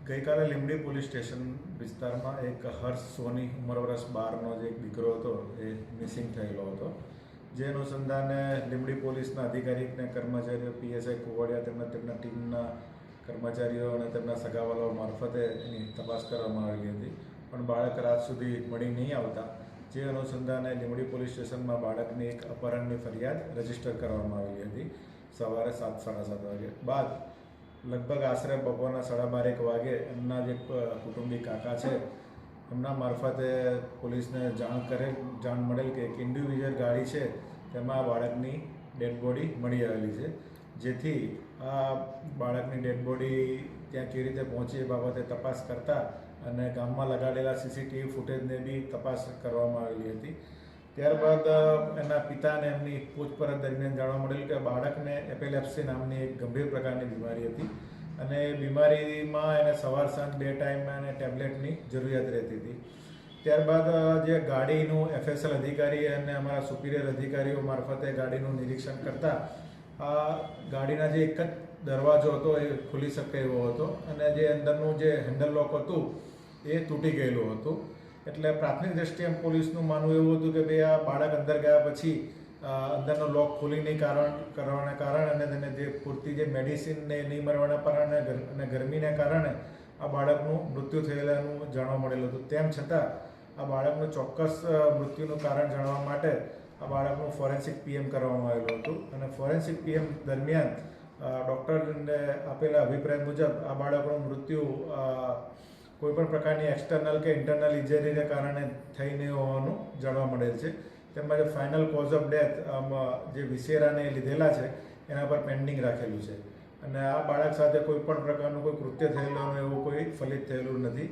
ગઈકાલે Limbdi police station વિસ્તારમાં એક હર્ષ સોની ઉંમર વર્ષ 12નો જે એક દીકરો હતો એ મિસિંગ થયેલો હતો. જે અનુસંધાને લીંબડી પોલીસના અધિકારી અને કર્મચારીઓ પીએસઆઈ કુવાડિયા તેમના ટીમના કર્મચારીઓ અને તેમના સગાવાલાઓ મારફતે એની તપાસ કરવામાં આવેલી હતી, પણ બાળક રાત સુધી મળી નહીં આવતા જે અનુસંધાને લીંબડી પોલીસ સ્ટેશનમાં બાળકની એક અપહરણની ફરિયાદ રજીસ્ટર કરવામાં આવેલી હતી. સવારે 7:30 વાગે બાદ લગભગ આશરે બપોરના 12:30 વાગે એમના જે કુટુંબી કાકા છે એમના મારફતે પોલીસને જાણ મળેલ કે એક ઇન્ડિવિજ્યુઅલ ગાડી છે તેમાં બાળકની ડેડ બોડી મળી આવેલી છે. જેથી આ બાળકની ડેડ બોડી ત્યાં કેવી રીતે પહોંચી એ બાબતે તપાસ કરતા અને ગામમાં લગાડેલા સીસીટીવી ફૂટેજને બી તપાસ કરવામાં આવેલી હતી. ત્યારબાદ એના પિતાને એમની પૂછપરછ દરમિયાન જાણવા મળેલ કે બાળકને એપિલેપ્સી નામની એક ગંભીર પ્રકારની બીમારી હતી અને એ બીમારીમાં એને સવાર સાંજ 2 ટાઈમ એને ટેબ્લેટની જરૂરિયાત રહેતી હતી. ત્યારબાદ જે ગાડીનું એફએસએલ અધિકારી અને અમારા સુપિરિયર અધિકારીઓ મારફતે ગાડીનું નિરીક્ષણ કરતાં આ ગાડીના જે એક જ દરવાજો હતો એ ખુલી શકે એવો હતો અને જે અંદરનું જે હેન્ડલ લોક હતું એ તૂટી ગયેલું હતું. એટલે પ્રાથમિક દ્રષ્ટિએ પોલીસનું માનવું એવું હતું કે ભાઈ આ બાળક અંદર ગયા પછી અંદરનો લોક ખુલી નહીં કરવાના કારણે અને તેને જે પૂરતી જે મેડિસિનને નહીં મળવાના કારણે અને ગરમીને કારણે આ બાળકનું મૃત્યુ થયેલાનું જાણવા મળેલું હતું. તેમ છતાં આ બાળકનું ચોક્કસ મૃત્યુનું કારણ જાણવા માટે આ બાળકનું ફોરેન્સિક પીએમ કરવામાં આવેલું હતું અને ફોરેન્સિક પીએમ દરમિયાન ડૉક્ટરને આપેલા અભિપ્રાય મુજબ આ બાળકનું મૃત્યુ કોઈપણ પ્રકારની એક્સટર્નલ કે ઇન્ટરનલ ઇન્જરીને કારણે થઈને હોવાનું જાણવા મળેલ છે. તેમજ ફાઇનલ કોઝ ઓફ ડેથ જે વિસેરાને લીધેલા છે એના પર પેન્ડિંગ રાખેલું છે અને આ બાળક સાથે કોઈપણ પ્રકારનું કોઈ કૃત્ય થયેલું એવું કોઈ ફલિત થયેલું નથી.